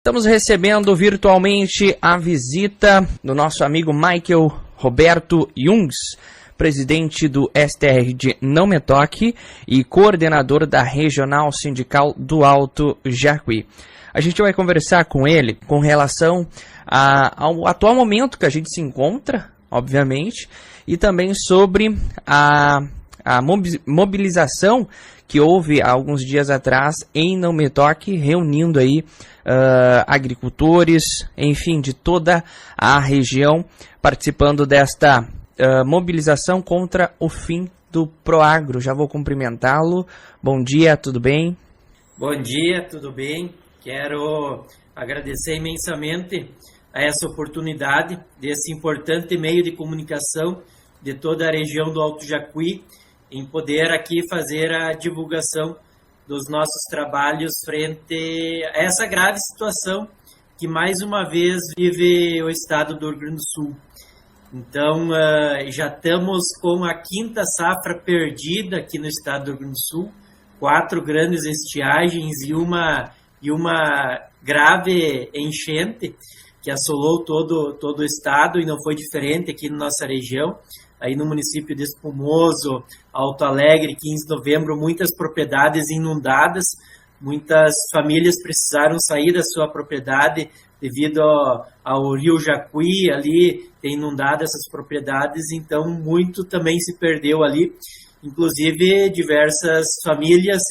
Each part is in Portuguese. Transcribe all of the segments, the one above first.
Estamos recebendo virtualmente a visita do nosso amigo Michael Roberto Jungs, presidente do STR de Não Me Toque e coordenador da Regional Sindical do Alto Jacuí. A gente vai conversar com ele com relação ao atual momento que a gente se encontra, obviamente, e também sobre a mobilização que houve há alguns dias atrás em Não Me Toque, reunindo aí agricultores, enfim, de toda a região, participando desta mobilização contra o fim do Proagro. Já vou cumprimentá-lo. Bom dia, tudo bem? Bom dia, tudo bem? Quero agradecer imensamente a essa oportunidade desse importante meio de comunicação de toda a região do Alto Jacuí, em poder aqui fazer a divulgação dos nossos trabalhos frente a essa grave situação que mais uma vez vive o estado do Rio Grande do Sul. Então, já estamos com a quinta safra perdida aqui no estado do Rio Grande do Sul, 4 grandes estiagens e uma grave enchente que assolou todo o estado, e não foi diferente aqui na nossa região. Aí no município de Espumoso, Alto Alegre, 15 de novembro, muitas propriedades inundadas, muitas famílias precisaram sair da sua propriedade devido ao rio Jacuí, ali ter inundado essas propriedades, então muito também se perdeu ali, inclusive diversas famílias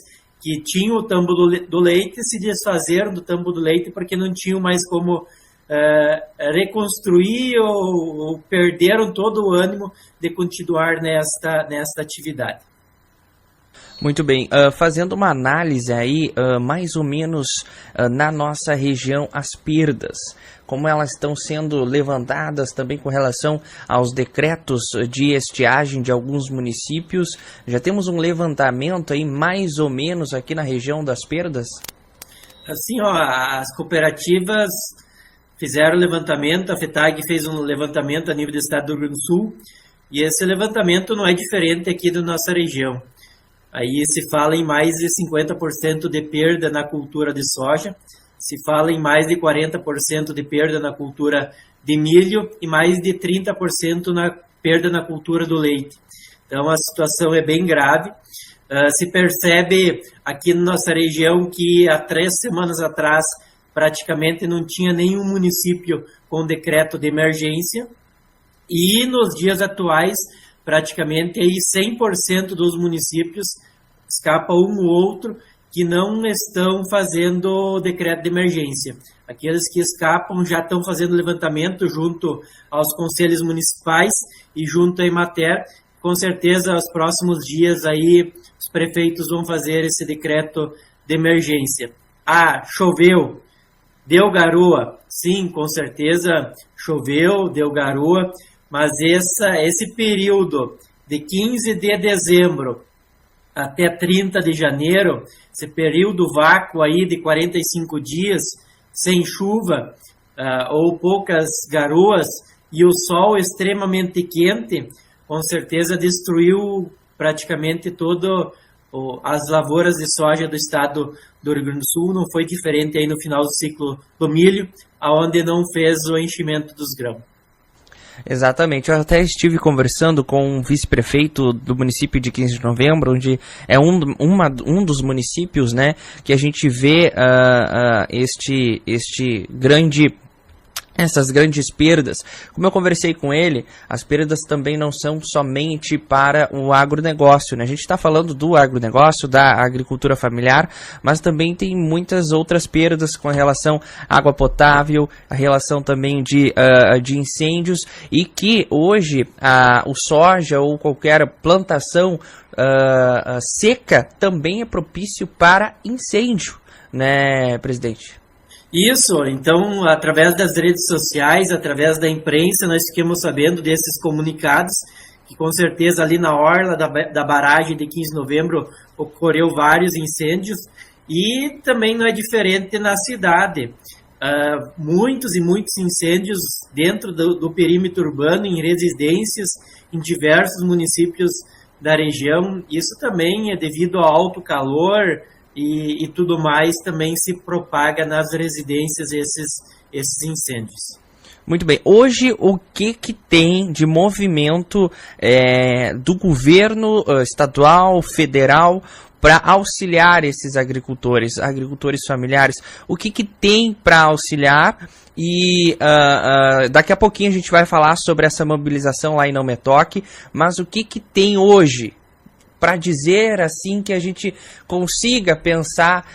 que tinham o tambo do leite se desfazeram do tambo do leite porque não tinham mais como reconstruir ou perderam todo o ânimo de continuar nesta atividade. Muito bem, fazendo uma análise aí, mais ou menos na nossa região, as perdas, como elas estão sendo levantadas também com relação aos decretos de estiagem de alguns municípios. Já temos um levantamento aí mais ou menos aqui na região das perdas? Assim, as cooperativas fizeram levantamento, a FETAG fez um levantamento a nível do estado do Rio Grande do Sul, e esse levantamento não é diferente aqui da nossa região. Aí se fala em mais de 50% de perda na cultura de soja, se fala em mais de 40% de perda na cultura de milho e mais de 30% na perda na cultura do leite. Então a situação é bem grave. Se percebe aqui na nossa região que há 3 semanas atrás praticamente não tinha nenhum município com decreto de emergência, e nos dias atuais, praticamente aí 100% dos municípios, escapa um ou outro, que não estão fazendo decreto de emergência. Aqueles que escapam já estão fazendo levantamento junto aos conselhos municipais e junto à Emater. Com certeza, nos próximos dias aí, os prefeitos vão fazer esse decreto de emergência. Choveu, deu garoa, sim, com certeza choveu, deu garoa, mas esse período de 15 de dezembro até 30 de janeiro, esse período vácuo aí de 45 dias, sem chuva ou poucas garoas e o sol extremamente quente, com certeza destruiu praticamente todo as lavouras de soja do estado do Rio Grande do Sul. Não foi diferente aí no final do ciclo do milho, aonde não fez o enchimento dos grãos. Exatamente, eu até estive conversando com um vice-prefeito do município de 15 de novembro, onde é um dos municípios, né, que a gente vê essas grandes perdas. Como eu conversei com ele, as perdas também não são somente para o agronegócio, né? A gente está falando do agronegócio, da agricultura familiar, mas também tem muitas outras perdas com relação à água potável, a relação também de incêndios, e que hoje o soja ou qualquer plantação seca também é propício para incêndio, né, presidente? Isso, então, através das redes sociais, através da imprensa, nós ficamos sabendo desses comunicados, que com certeza ali na orla da barragem de 15 de novembro ocorreu vários incêndios, e também não é diferente na cidade. Muitos e muitos incêndios dentro do perímetro urbano, em residências, em diversos municípios da região. Isso também é devido ao alto calor, e tudo mais também se propaga nas residências esses incêndios. Muito bem. Hoje, o que tem de movimento do governo estadual, federal, para auxiliar esses agricultores familiares? O que tem para auxiliar? E daqui a pouquinho a gente vai falar sobre essa mobilização lá em Não Me Toque, mas o que tem hoje para dizer assim que a gente consiga pensar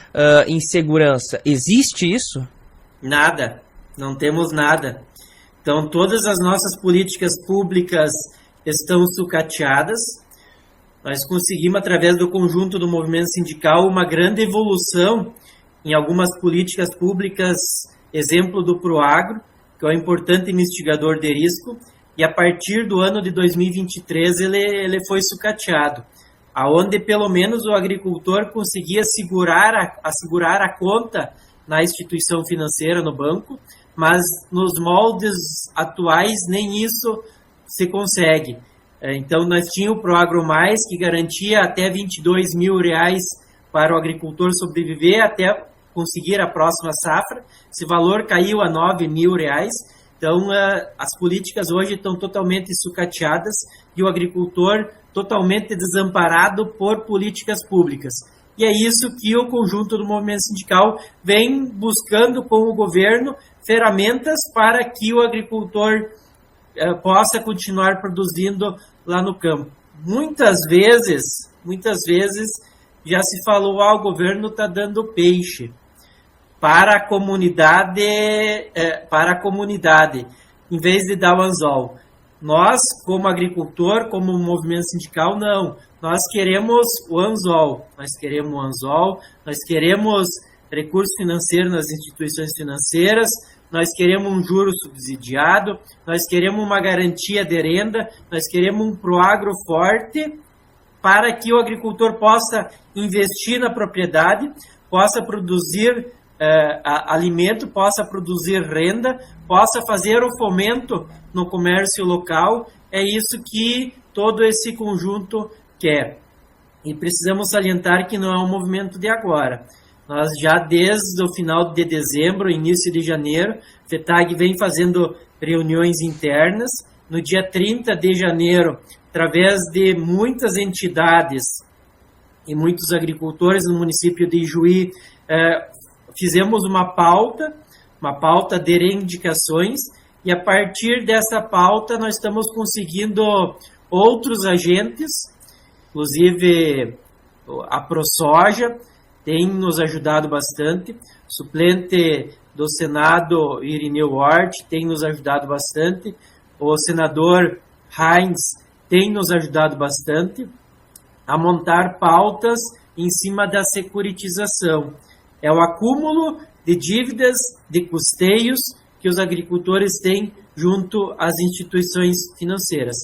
em segurança? Existe isso? Nada, não temos nada. Então, todas as nossas políticas públicas estão sucateadas. Nós conseguimos, através do conjunto do movimento sindical, uma grande evolução em algumas políticas públicas, exemplo do Proagro, que é um importante mitigador de risco, e a partir do ano de 2023 ele foi sucateado, aonde pelo menos o agricultor conseguia assegurar a conta na instituição financeira, no banco, mas nos moldes atuais nem isso se consegue. Então, nós tínhamos o Proagro Mais, que garantia até R$22 mil para o agricultor sobreviver até conseguir a próxima safra. Esse valor caiu a R$9 mil. Então, as políticas hoje estão totalmente sucateadas e o agricultor totalmente desamparado por políticas públicas. E é isso que o conjunto do movimento sindical vem buscando com o governo, ferramentas para que o agricultor possa continuar produzindo lá no campo. Muitas vezes já se falou, o governo está dando peixe para a comunidade, em vez de dar o anzol. Nós, como agricultor, como movimento sindical, não. Nós queremos o anzol, nós queremos recurso financeiro nas instituições financeiras, nós queremos um juro subsidiado, nós queremos uma garantia de renda, nós queremos um Proagro forte para que o agricultor possa investir na propriedade, possa produzir alimento, possa produzir renda, possa fazer o fomento no comércio local. É isso que todo esse conjunto quer. E precisamos salientar que não é um movimento de agora. Nós já desde o final de dezembro, início de janeiro, a FETAG vem fazendo reuniões internas. No dia 30 de janeiro, através de muitas entidades e muitos agricultores no município de Ijuí, fizemos uma pauta de reivindicações, e a partir dessa pauta nós estamos conseguindo outros agentes, inclusive a ProSoja tem nos ajudado bastante, o suplente do Senado, Irineu Hort, tem nos ajudado bastante, o senador Heinz tem nos ajudado bastante a montar pautas em cima da securitização. É o acúmulo de dívidas, de custeios que os agricultores têm junto às instituições financeiras.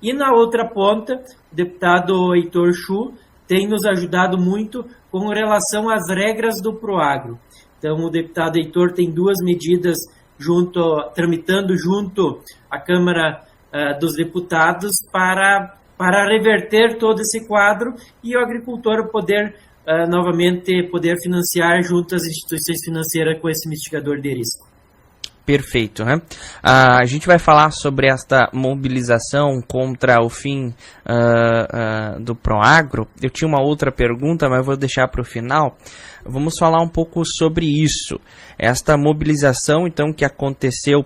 E na outra ponta, o deputado Heitor Chu tem nos ajudado muito com relação às regras do Proagro. Então, o deputado Heitor tem duas medidas tramitando junto à Câmara dos Deputados para reverter todo esse quadro e o agricultor novamente poder financiar junto às instituições financeiras com esse mitigador de risco. Perfeito, né? A gente vai falar sobre esta mobilização contra o fim do Proagro. Eu tinha uma outra pergunta, mas vou deixar para o final. Vamos falar um pouco sobre isso. Esta mobilização, então, que aconteceu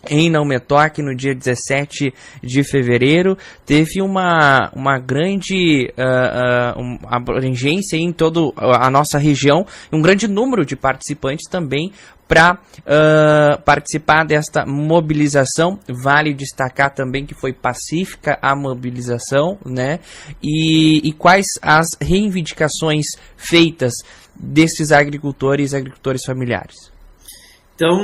em Não Me Toque no dia 17 de fevereiro, teve uma grande abrangência em toda a nossa região, um grande número de participantes também para participar desta mobilização. Vale destacar também que foi pacífica a mobilização, né? E quais as reivindicações feitas desses agricultores familiares? Então,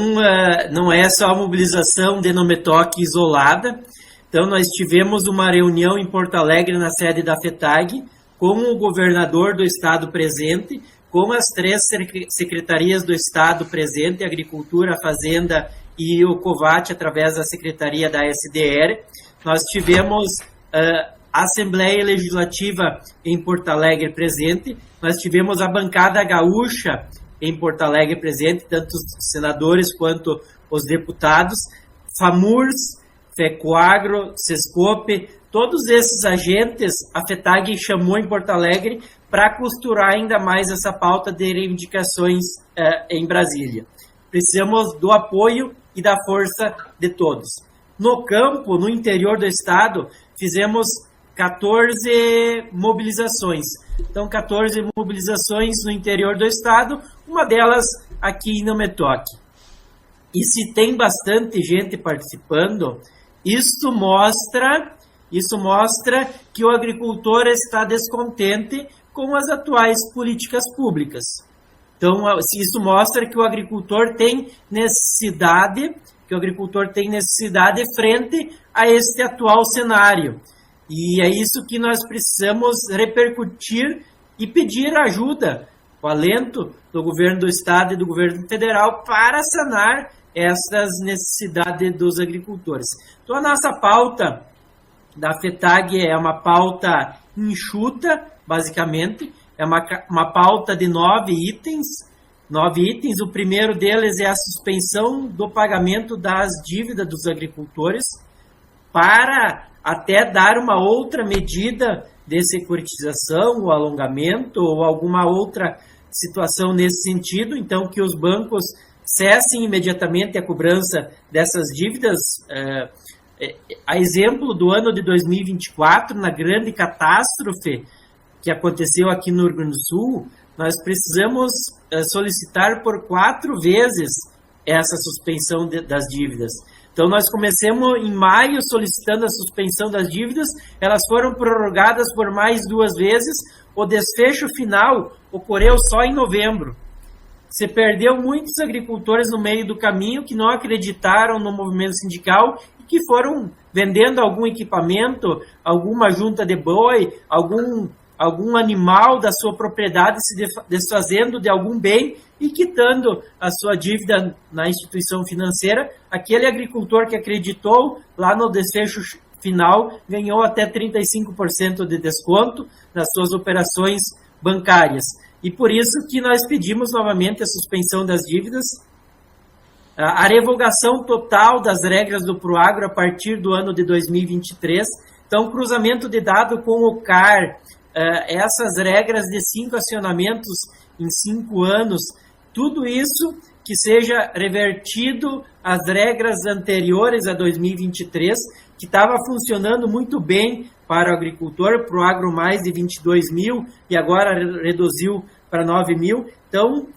não é só a mobilização de Não Me Toque isolada. Então, nós tivemos uma reunião em Porto Alegre, na sede da FETAG, com o governador do estado presente, com as 3 secretarias do estado presente, Agricultura, Fazenda e o COVAT, através da secretaria da SDR. Nós tivemos a Assembleia Legislativa em Porto Alegre presente, nós tivemos a bancada gaúcha em Porto Alegre presente, tanto os senadores quanto os deputados, FAMURS, FECOAGRO, SESCOP, todos esses agentes a FETAG chamou em Porto Alegre para costurar ainda mais essa pauta de reivindicações em Brasília. Precisamos do apoio e da força de todos. No campo, no interior do estado, fizemos 14 mobilizações. Então, 14 mobilizações no interior do estado, uma delas aqui em Não Me Toque. E se tem bastante gente participando, isso mostra que o agricultor está descontente com as atuais políticas públicas. Então, isso mostra que o agricultor tem necessidade frente a este atual cenário. E é isso que nós precisamos repercutir e pedir ajuda, o alento do governo do estado e do governo federal para sanar essas necessidades dos agricultores. Então, a nossa pauta da FETAG é uma pauta enxuta, basicamente, é uma pauta de 9 itens. 9 itens, o primeiro deles é a suspensão do pagamento das dívidas dos agricultores, para até dar uma outra medida de securitização, ou alongamento, ou alguma outra situação nesse sentido, então que os bancos cessem imediatamente a cobrança dessas dívidas. A exemplo do ano de 2024, na grande catástrofe que aconteceu aqui no Rio Grande do Sul, nós precisamos solicitar por 4 vezes essa suspensão das dívidas. Então, nós começamos em maio solicitando a suspensão das dívidas, elas foram prorrogadas por mais 2 vezes, o desfecho final ocorreu só em novembro. Se perdeu muitos agricultores no meio do caminho que não acreditaram no movimento sindical e que foram vendendo algum equipamento, alguma junta de boi, algum animal da sua propriedade, se desfazendo de algum bem e quitando a sua dívida na instituição financeira. Aquele agricultor que acreditou lá no desfecho final ganhou até 35% de desconto nas suas operações bancárias. E por isso que nós pedimos novamente a suspensão das dívidas, a revogação total das regras do Proagro a partir do ano de 2023. Então, cruzamento de dado com o CAR, essas regras de 5 acionamentos em 5 anos, tudo isso que seja revertido às regras anteriores a 2023, que estava funcionando muito bem para o agricultor, para o agro mais de 22 mil e agora reduziu para 9 mil. Então,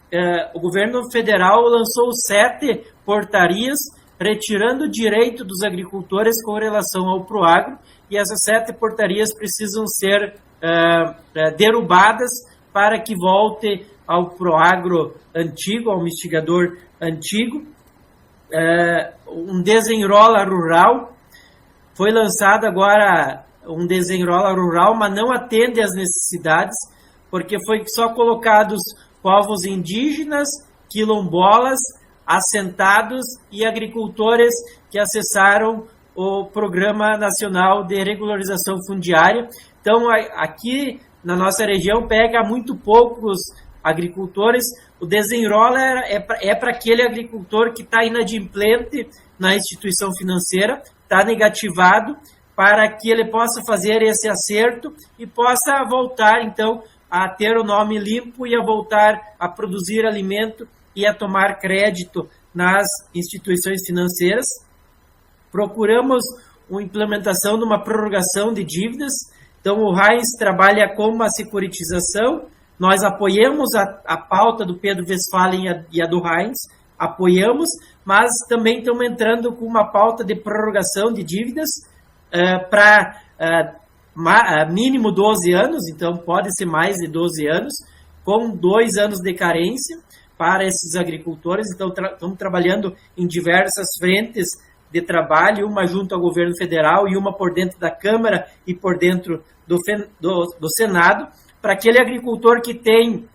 o governo federal lançou 7 portarias retirando o direito dos agricultores com relação ao Proagro, e essas 7 portarias precisam ser derrubadas para que volte ao Proagro antigo, ao mistigador antigo. Um desenrola rural, foi lançado agora um desenrola rural, mas não atende às necessidades, porque foi só colocados povos indígenas, quilombolas, assentados e agricultores que acessaram o Programa Nacional de Regularização Fundiária. Então, aqui na nossa região pega muito poucos agricultores. O desenrola é para aquele agricultor que está inadimplente na instituição financeira, está negativado, para que ele possa fazer esse acerto e possa voltar, então, a ter o nome limpo e a voltar a produzir alimento e a tomar crédito nas instituições financeiras. Procuramos a implementação de uma prorrogação de dívidas. Então, o Heinz trabalha com uma securitização. Nós apoiamos a pauta do Pedro Westphalen e a do Heinz, apoiamos, mas também estamos entrando com uma pauta de prorrogação de dívidas para mínimo 12 anos, então pode ser mais de 12 anos, com 2 anos de carência para esses agricultores. Então, estamos trabalhando em diversas frentes de trabalho, uma junto ao governo federal e uma por dentro da Câmara e por dentro do Senado, para aquele agricultor que tem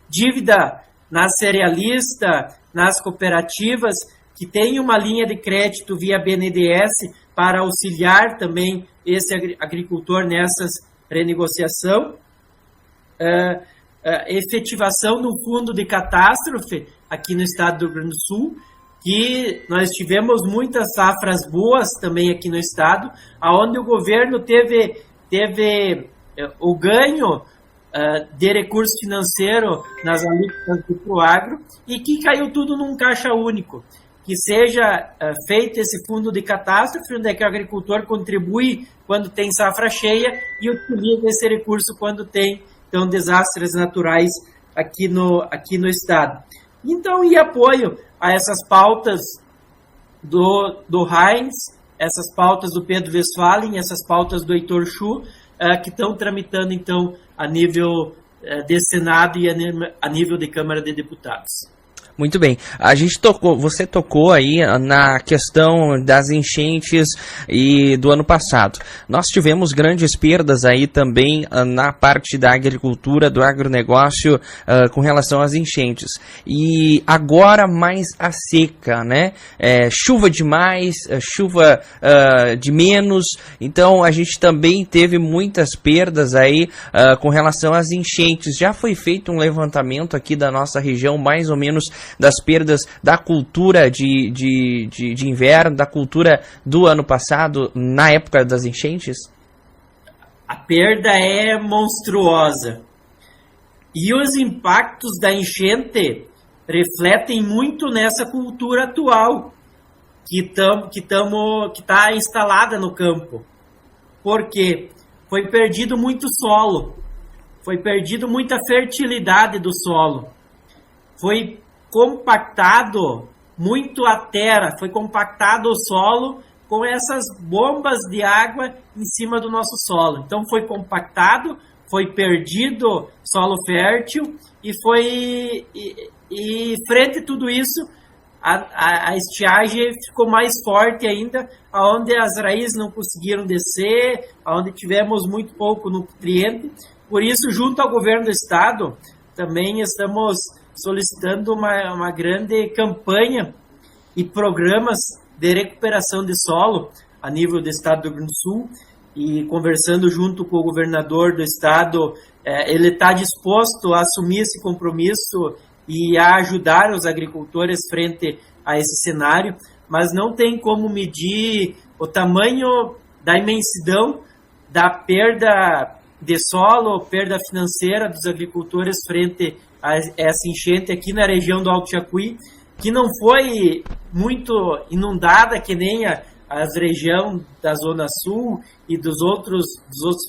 dívida na cerealista, nas cooperativas, que tem uma linha de crédito via BNDES para auxiliar também esse agricultor nessas renegociação. Efetivação do fundo de catástrofe aqui no estado do Rio Grande do Sul, que nós tivemos muitas safras boas também aqui no estado, onde o governo teve o ganho de recurso financeiro nas alíquotas do Proagro, e que caiu tudo num caixa único. Que seja feito esse fundo de catástrofe, onde é que o agricultor contribui quando tem safra cheia e utiliza esse recurso quando tem, então, desastres naturais aqui no estado. Então, e apoio a essas pautas do Heinz, essas pautas do Pedro Westphalen, essas pautas do Heitor Chu, que estão tramitando, então, a nível de Senado e a nível de Câmara de Deputados. Muito bem. Você tocou aí na questão das enchentes e do ano passado. Nós tivemos grandes perdas aí também na parte da agricultura, do agronegócio, com relação às enchentes. E agora mais a seca, né? Chuva demais, chuva de menos. Então a gente também teve muitas perdas aí com relação às enchentes. Já foi feito um levantamento aqui da nossa região, mais ou menos, das perdas da cultura de inverno, da cultura do ano passado, na época das enchentes? A perda é monstruosa. E os impactos da enchente refletem muito nessa cultura atual que está instalada no campo. Porque foi perdido muito solo, foi perdido muita fertilidade do solo, foi compactado muito a terra, foi compactado o solo com essas bombas de água em cima do nosso solo. Então foi compactado, foi perdido solo fértil e frente a tudo isso, a estiagem ficou mais forte ainda, onde as raízes não conseguiram descer, onde tivemos muito pouco nutriente. Por isso, junto ao governo do estado, também estamos solicitando uma grande campanha e programas de recuperação de solo a nível do estado do Rio Grande do Sul, e conversando junto com o governador do estado, ele está disposto a assumir esse compromisso e a ajudar os agricultores frente a esse cenário, mas não tem como medir o tamanho da imensidão da perda de solo, perda financeira dos agricultores frente a essa enchente aqui na região do Alto Jacuí, que não foi muito inundada que nem a região da Zona Sul e dos outros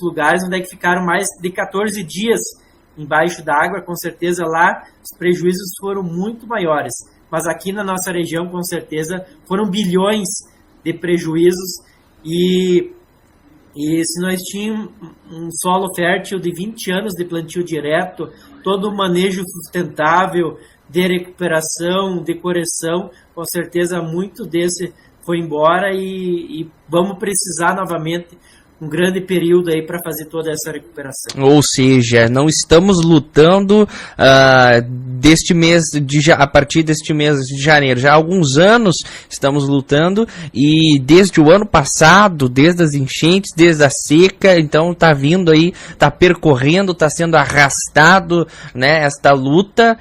lugares, onde é que ficaram mais de 14 dias embaixo da água. Com certeza lá os prejuízos foram muito maiores, mas aqui na nossa região com certeza foram bilhões de prejuízos. E se nós tínhamos um solo fértil de 20 anos de plantio direto, todo o manejo sustentável, de recuperação, de correção, com certeza muito desse foi embora e vamos precisar novamente um grande período aí para fazer toda essa recuperação. Ou seja, não estamos lutando a partir deste mês de janeiro. Já há alguns anos estamos lutando, e desde o ano passado, desde as enchentes, desde a seca, então está vindo aí, está percorrendo, está sendo arrastado, né, esta luta,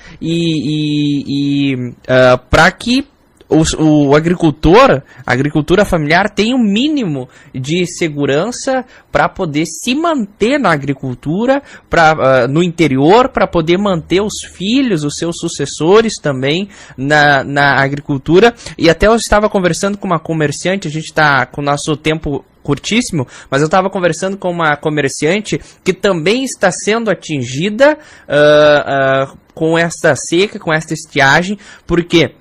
para que a agricultura familiar tem um mínimo de segurança para poder se manter na agricultura, no interior, para poder manter os filhos, os seus sucessores também na agricultura. E até eu estava conversando com uma comerciante, a gente está com o nosso tempo curtíssimo, mas eu estava conversando com uma comerciante que também está sendo atingida com esta seca, com esta estiagem, porque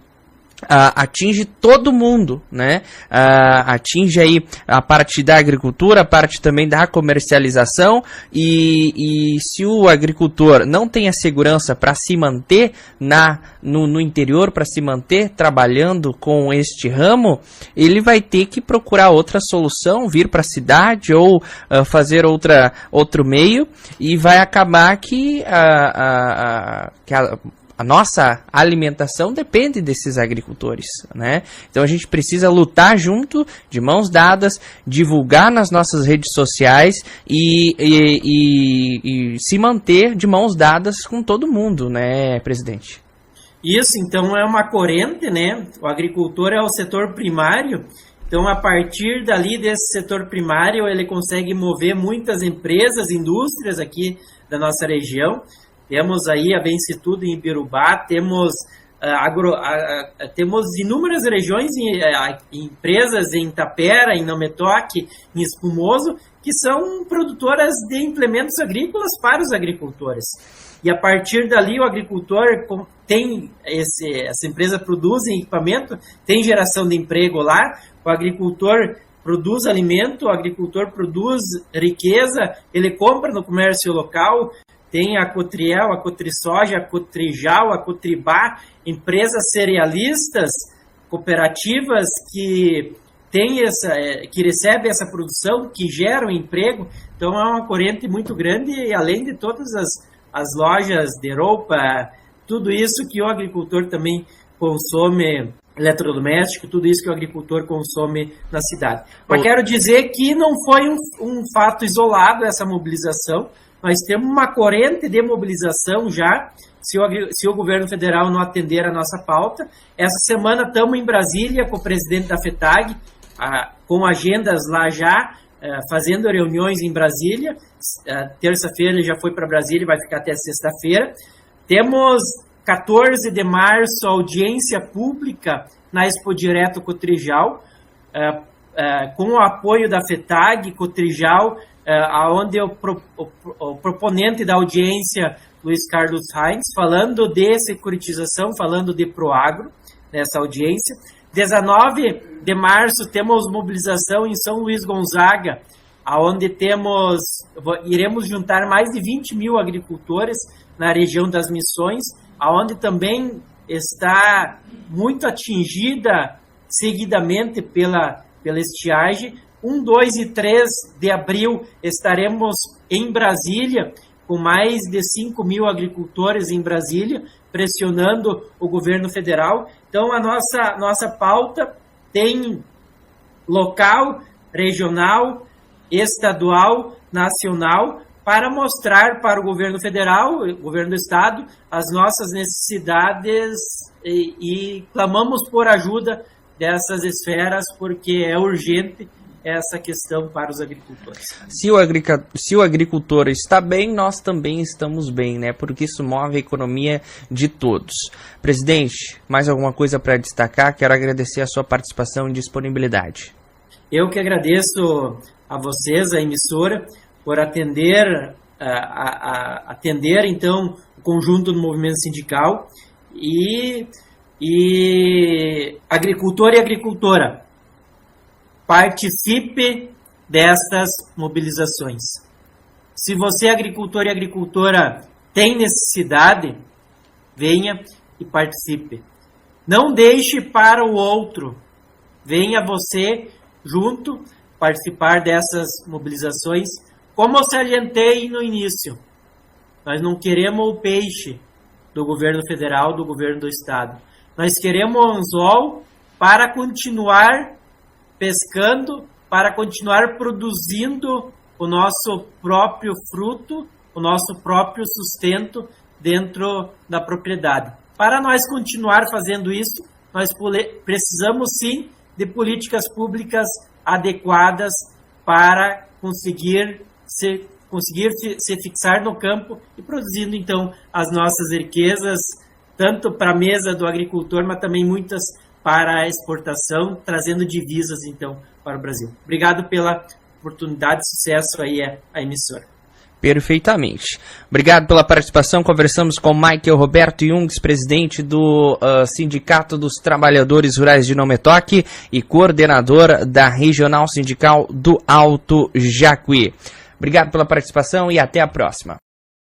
atinge todo mundo, né? Atinge aí a parte da agricultura, a parte também da comercialização, e se o agricultor não tem a segurança para se manter no interior, para se manter trabalhando com este ramo, ele vai ter que procurar outra solução, vir para a cidade ou fazer outro meio, e vai acabar que A nossa alimentação depende desses agricultores, né? Então a gente precisa lutar junto, de mãos dadas, divulgar nas nossas redes sociais e se manter de mãos dadas com todo mundo, né, presidente? Isso, então é uma corrente, né? O agricultor é o setor primário, então a partir dali desse setor primário ele consegue mover muitas empresas, indústrias aqui da nossa região. Temos aí a Vence Tudo em Ibirubá, temos inúmeras regiões, empresas em Tapera, em Nametoque, em Espumoso, que são produtoras de implementos agrícolas para os agricultores. E a partir dali o agricultor tem, essa empresa produz equipamento, tem geração de emprego lá, o agricultor produz alimento, o agricultor produz riqueza, ele compra no comércio local. Tem a Cotriel, a Cotrisoja, a Cotrijal, a Cotribá, empresas cerealistas, cooperativas que recebem essa produção, que geram emprego. Então é uma corrente muito grande, e além de todas as lojas de roupa, tudo isso que o agricultor também consome, eletrodoméstico, tudo isso que o agricultor consome na cidade. Mas quero dizer que não foi um fato isolado essa mobilização. Nós temos uma corrente de mobilização já, se o governo federal não atender a nossa pauta. Essa semana estamos em Brasília com o presidente da FETAG, com agendas lá já, fazendo reuniões em Brasília. Terça-feira ele já foi para Brasília e vai ficar até sexta-feira. Temos 14 de março audiência pública na Expo Direto Cotrijal, com o apoio da FETAG, Cotrijal, onde o proponente da audiência, Luiz Carlos Heinz, falando de securitização, falando de Proagro, nessa audiência. 19 de março temos mobilização em São Luís Gonzaga, onde iremos juntar mais de 20 mil agricultores na região das Missões, onde também está muito atingida seguidamente pela estiagem. 1, 2 e 3 de abril estaremos em Brasília, com mais de 5 mil agricultores em Brasília, pressionando o governo federal. Então, a nossa pauta tem local, regional, estadual, nacional, para mostrar para o governo federal, o governo do estado, as nossas necessidades e clamamos por ajuda dessas esferas, porque é urgente essa questão para os agricultores. Se o agricultor está bem, nós também estamos bem, né? Porque isso move a economia de todos. Presidente, mais alguma coisa para destacar? Quero agradecer a sua participação e disponibilidade. Eu que agradeço a vocês, a emissora, por atender então o conjunto do movimento sindical e agricultor e agricultora, participe destas mobilizações. Se você, agricultor e agricultora, tem necessidade, venha e participe. Não deixe para o outro. Venha você junto participar dessas mobilizações. Como eu salientei no início, nós não queremos o peixe do governo federal, do governo do estado. Nós queremos o anzol para continuar pescando, para continuar produzindo o nosso próprio fruto, o nosso próprio sustento dentro da propriedade. Para nós continuar fazendo isso, nós precisamos sim de políticas públicas adequadas para conseguir se fixar no campo e produzindo então as nossas riquezas, tanto para a mesa do agricultor, mas também muitas para a exportação, trazendo divisas então para o Brasil. Obrigado pela oportunidade, sucesso aí à emissora. Perfeitamente. Obrigado pela participação. Conversamos com Michael Roberto Jungs, presidente do Sindicato dos Trabalhadores Rurais de Nametoque e coordenador da Regional Sindical do Alto Jacuí. Obrigado pela participação e até a próxima.